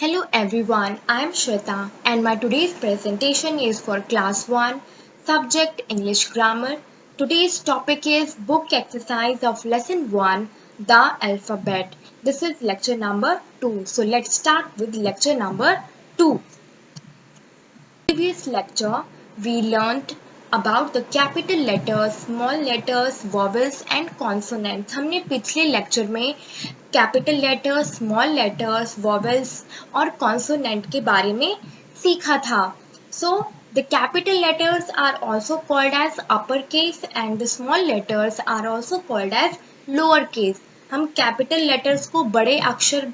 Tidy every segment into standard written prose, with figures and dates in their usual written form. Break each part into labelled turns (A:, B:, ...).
A: Hello everyone, I am Shweta and my today's presentation is for class 1, subject English grammar. Today's topic is book exercise of lesson 1, the alphabet. This is lecture number 2. So let's start with lecture number 2. Previous lecture we learnt about the capital letters, small letters, vowels and consonants. हमने पिछले lecture में capital letters, small letters, vowels और consonant के बारे में सीखा था. सो the capital letters are also called as uppercase and the small letters are also called as lower case. हम कैपिटल लेटर्स को बड़े अक्षर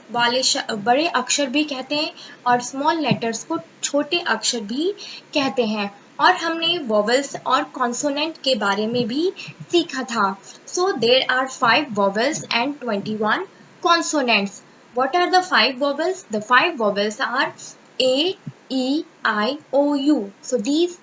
A: भी कहते हैं और स्मॉल लेटर्स को छोटे अक्षर भी कहते हैं. और हमने वॉवेल्स और कॉन्सोनेंट के बारे में भी सीखा था. So there are 5 vowels and 21 consonants. What are the 5 vowels? The 5 vowels are A, E, I, O, U. So these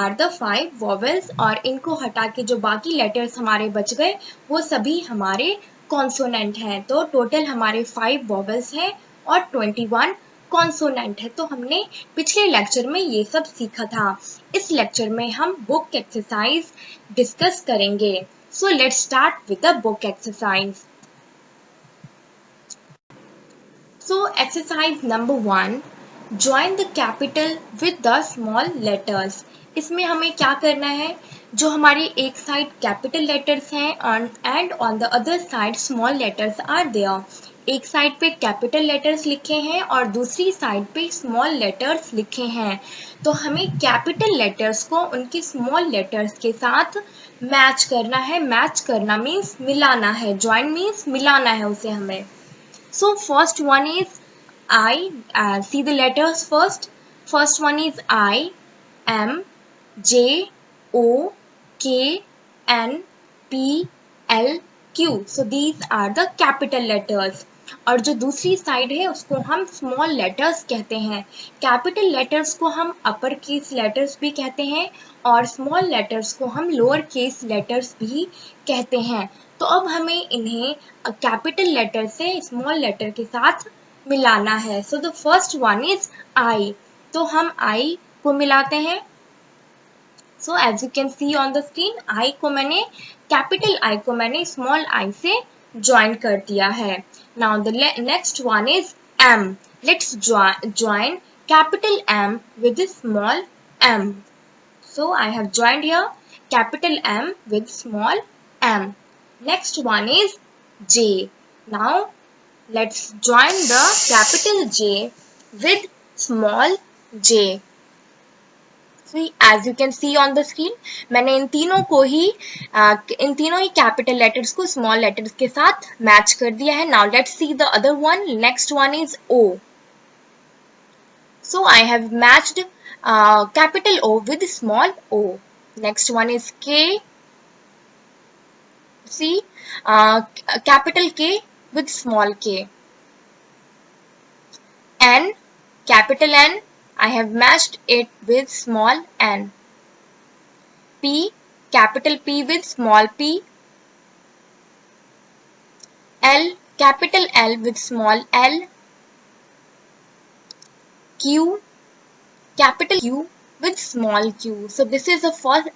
A: are the 5 vowels और इनको हटा के जो बाकी लेटर्स हमारे बच गए वो सभी हमारे कॉन्सोनेंट हैं. तो टोटल हमारे 5 वॉवेल्स हैं और 21 कॉन्सोनेंट है. तो हमने पिछले लेक्चर में ये सब सीखा था. इस लेक्चर में हम बुक एक्सरसाइज डिस्कस करेंगे. So let's start with the book exercise. So exercise number 1, join the capital with the small letters. इसमें हमें क्या करना है, जो हमारी एक साइड कैपिटल लेटर्स हैं and on the other side small letters are there. एक साइड पे कैपिटल लेटर्स लिखे हैं और दूसरी साइड पे स्मॉल लेटर्स लिखे हैं. तो हमें कैपिटल लेटर्स को उनके स्मॉल लेटर्स के साथ मैच करना है. मैच करना मीन्स मिलाना है. ज्वाइन मीन्स मिलाना है उसे हमें. So first one is I. See the letters first. First one is I, M, J, O, K, N, P, L, Q. So these are the capital letters. और जो दूसरी साइड है उसको हम स्मॉल लेटर्स कहते हैं. कैपिटल लेटर्स को हम अपर केस लेटर्स भी कहते हैं और स्मॉल लेटर्स को हम लोअर केस लेटर्स भी कहते हैं. तो अब हमें इन्हें कैपिटल लेटर से स्मॉल लेटर के साथ मिलाना है. So the first one is I. तो हम आई को मिलाते हैं. So as you can see on the screen, I को मैंने कैपिटल आई को मैंने स्मॉल आई से ज्वाइन कर दिया है. Now the next one is M. Let's join capital M with small M. So I have joined here capital M with small M. Next one is J. Now let's join the capital J with small j. See, as you can see on the screen, मैंने इन तीनों ही capital letters को small letters के साथ match कर दिया है. Now let's see the other one. Next one is O. So I have matched capital O with small o. Next one is K. See, capital K with small k. N, capital N, I have matched it with small n. P, capital P with small p. L, capital L with small l. Q, capital Q with small q. So this is the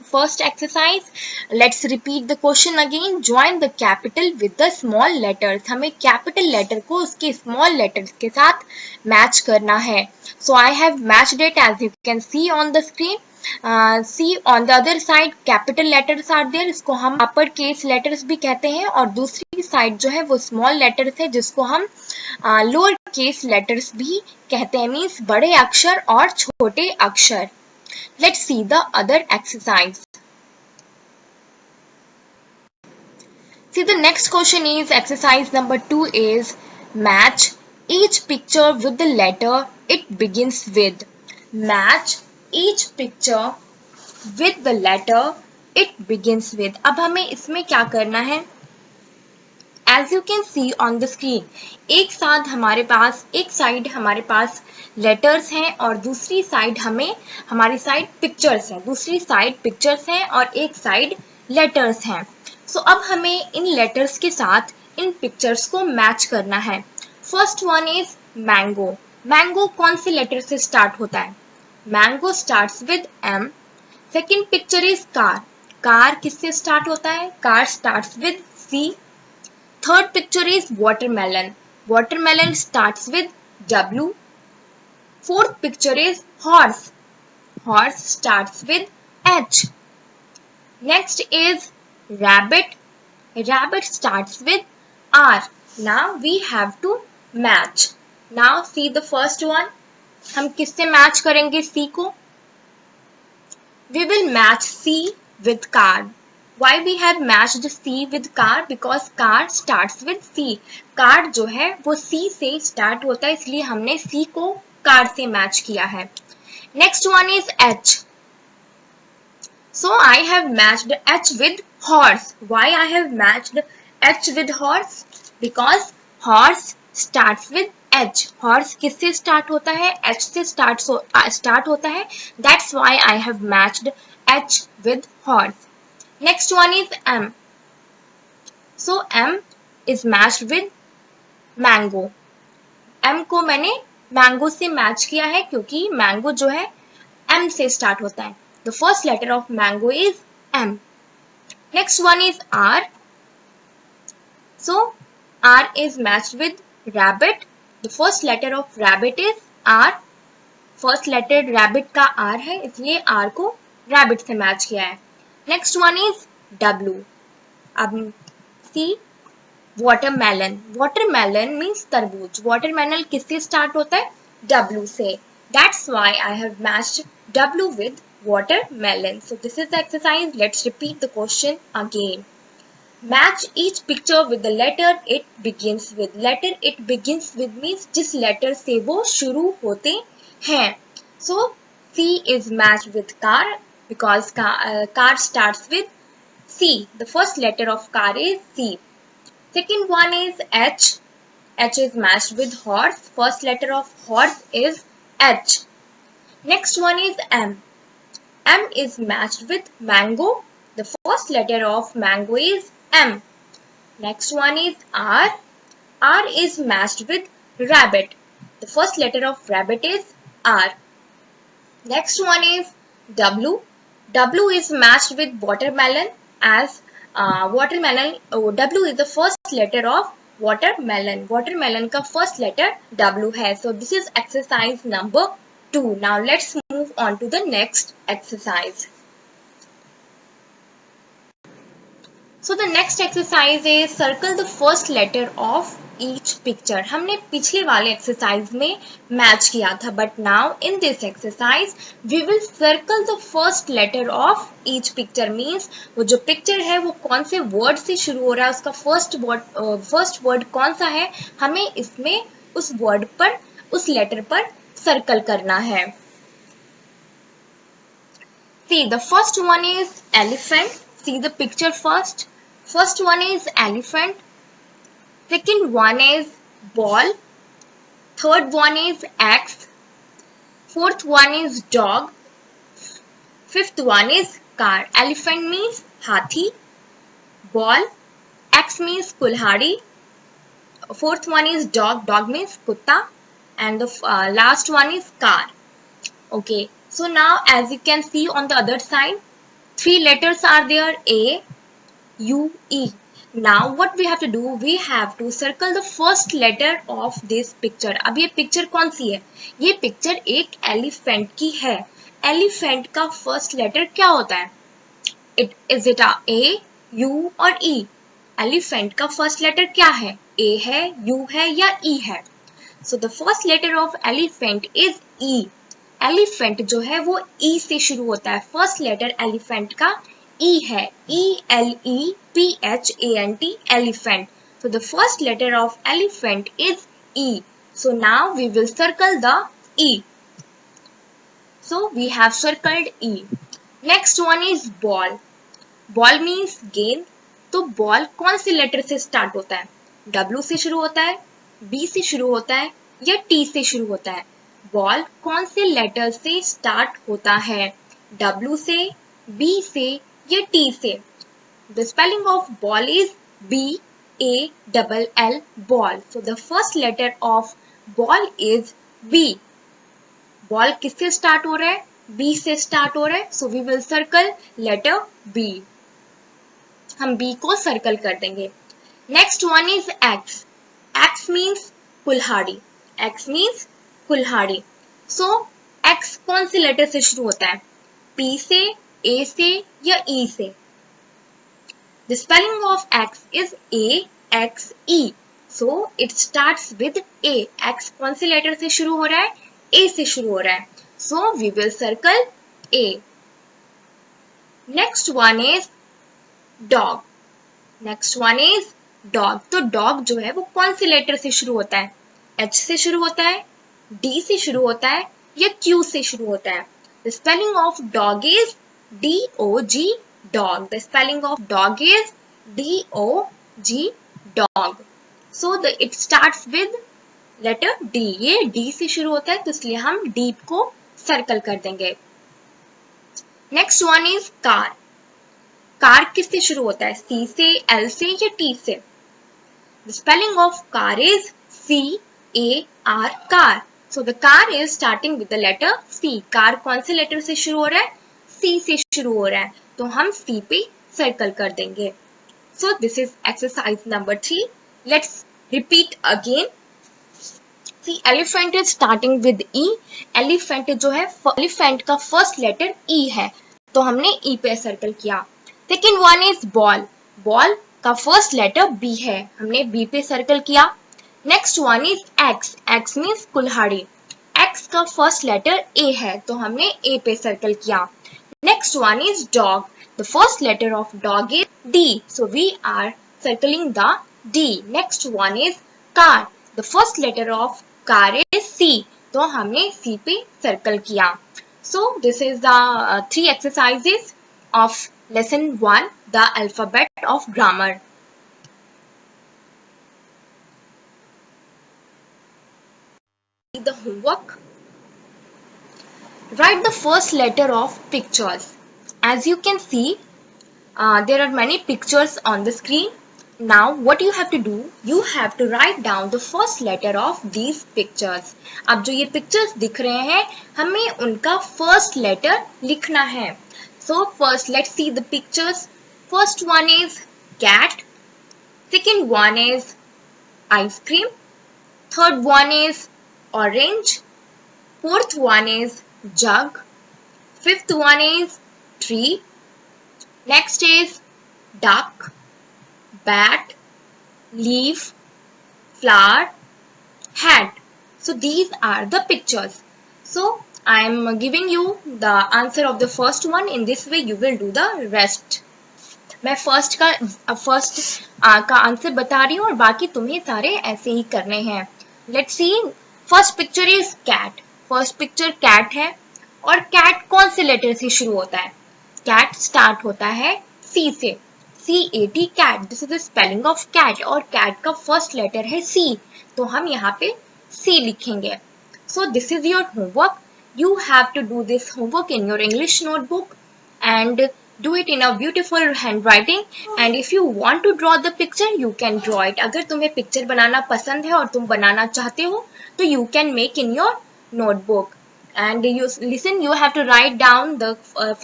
A: first exercise. Let's repeat the question again. Join the capital with the small letters. हमें capital letter को उसके small letters के साथ match करना है. So I have matched it as you can see on the screen. See on the other side capital letters are there. इसको हम upper case letters भी कहते हैं और दूसरी side जो है वो small letters है जिसको हम lower case letters भी कहते हैं. मीन्स बड़े अक्षर और छोटे अक्षर. Let's see the other exercise. See, the next question is exercise number 2 is match each picture with the letter it begins with. Match each picture with the letter it begins with. अब हमें इसमें क्या करना है? As you can see on the screen, एक side हमारे पास letters हैं और दूसरी साइड हमारी साइड पिक्चर्स हैं. दूसरी साइड पिक्चर्स हैं और एक साइड लेटर्स हैं. सो अब हमें इन लेटर्स के साथ इन पिक्चर्स को मैच करना है. First one is mango. Mango कौन से लेटर से स्टार्ट होता है? Mango starts with M. Second picture is car. Car किससे स्टार्ट होता है? Car starts with C. Third picture is watermelon. Watermelon starts with W. Fourth picture is horse. Horse starts with H. Next is rabbit. Rabbit starts with R. Now we have to match. Now see the first one. हम किससे match करेंगे C को? We will match C with car. Why we have matched C with car? Because car starts with C. Car जो है वो C से start होता है, इसलिए हमने C को कार से मैच किया है. Next one is H. So I have matched H with horse. Why I have matched H with horse? Because horse starts with H. Horse किससे start होता है? H से start होता है. That's why I have matched H with horse. Next one is M. So M is matched with mango. M को मैंने mango से match किया है क्योंकि mango जो है M से start होता है. The first letter of mango is M. Next one is R. So R is matched with rabbit. The first letter of rabbit is R. First letter rabbit का R है, इसलिए R को rabbit से match किया है. Next one is W. अब see watermelon. Watermelon means तरबूज. Watermelon किससे start होता है? W से. That's why I have matched W with watermelon. So this is the exercise. Let's repeat the question again. Match each picture with the letter it begins with. Letter it begins with means जिस letter से वो शुरू होते हैं. So C is matched with car because car starts with C. The first letter of car is C. Second one is H. H is matched with horse. First letter of horse is H. Next one is M. M is matched with mango. The first letter of mango is M. Next one is R. R is matched with rabbit. The first letter of rabbit is R. Next one is W. W is matched with watermelon as watermelon. W is the first letter of watermelon. Watermelon का first letter W है. So this is exercise number 2. Now let's move on to the next exercise. So the next exercise is circle the first letter of each picture. हमने पिछले वाले exercise में match किया था, but now in this exercise we will circle the first letter of each picture. Means वो जो picture है वो कौन से word से शुरू हो रहा है, उसका first word कौन सा है, हमें इसमें उस word पर, उस letter पर circle करना है. See, the first one is elephant. See the picture first. First one is elephant. Second one is ball. Third one is axe. Fourth one is dog. Fifth one is car. Elephant means hathi. Ball. Axe means kulhari. Fourth one is dog. Dog means kutta. And the last one is car. Okay. So now as you can see on the other side, 3 letters are there, A, U, E. Now what we have to do, we have to circle the first letter of this picture. अब ये picture कौन सी है? ये picture एक elephant की है. Elephant का first letter क्या होता है? Is it A, U और E? Elephant का first letter क्या है? A है, U है या E है? So the first letter of elephant is E. Elephant जो है वो ई से शुरू होता है. फर्स्ट लेटर एलिफेंट का ई है. ELEPHANT elephant. So the first letter of elephant is E. So now we will circle the E. So we have circled E. Next one is ball. Ball means गेंद. तो ball कौन से letter से start होता है? W से शुरू होता है, B से शुरू होता है या T से शुरू होता है? बॉल कौन से लेटर से स्टार्ट होता है? W से, B से या T से? The spelling of ball is BALL ball. So the first letter of ball is B, ball किससे स्टार्ट हो रहा है? बी से स्टार्ट हो रहा है, so we will circle letter B, हम बी को सर्कल कर देंगे। Next one is X, X means कुल्हाड़ी, एक्स मीन्स कुल्हाड़ी। सो एक्स कौन से लेटर से शुरू होता है? पी से, ए से या ई से? The spelling of X is A-X-E. So it starts with A. X कौन से लेटर से शुरू हो रहा है? A से शुरू हो रहा है. So we will circle A. Next one is dog. Next one is dog. तो dog जो है वो कौन से लेटर से शुरू होता है? H से शुरू होता है, D से शुरू होता है या Q से शुरू होता है? The spelling of dog is D-O-G. Dog. The spelling of dog is D-O-G. Dog. So it starts with letter D. ये D से शुरू होता है तो इसलिए हम D को सर्कल कर देंगे। Next one is car. Car किससे शुरू होता है? C से, L से या T से? The spelling of car is C-A-R. Car. So the car is starting with the letter C. Car कौन से लेटर से शुरू हो रहा है? C से शुरू हो रहा है तो हम C पे सर्कल कर देंगे। So this is exercise number 3. Let's repeat again. See, elephant is starting with E. Elephant जो है, elephant का first letter E है तो हमने E पे सर्कल किया। Second one is ball. Ball का first letter B है, हमने B पे सर्कल किया। Next one is X. X means कुल्हाड़ी। X का first letter A है तो हमने A पे सर्कल किया। Next one is dog. The first letter of dog is D. So we are circling the D. Next one is car. The first letter of car is C. तो हमने C पे circle किया। So this is the 3 exercises of lesson 1, the alphabet of grammar. The homework. Write the first letter of pictures. As you can see, there are many pictures on the screen. Now what you have to do, you have to write down the first letter of these pictures. अब जो ये pictures दिख रहे हैं, हमें उनका first letter लिखना है. So first let's see the pictures. First one is cat. Second one is ice cream. Third one is orange. Fourth one is jug. Fifth one is tree. Next is duck, bat, leaf, flower, hat. So these are the pictures. So I am giving you the answer of the first one. In this way you will do the rest. मैं first का answer बता रही हूँ और बाकी तुम्हें सारे ऐसे ही करने हैं। Let's see, first picture is cat. First picture cat है और कैट कौन से लेटर से शुरू होता है? कैट स्टार्ट होता है सी से, C-A-T, cat. This is the spelling of cat और कैट का फर्स्ट लेटर है C, तो हम यहाँ पे C लिखेंगे। So this is your homework. You have to do this homework in your English notebook and do it in a beautiful handwriting. And if you want to draw the picture, you can draw it. अगर तुम्हें picture बनाना पसंद है और तुम बनाना चाहते हो तो you can make in your notebook. And you have to write down the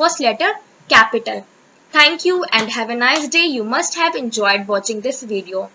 A: first letter capital. Thank you and have a nice day. You must have enjoyed watching this video.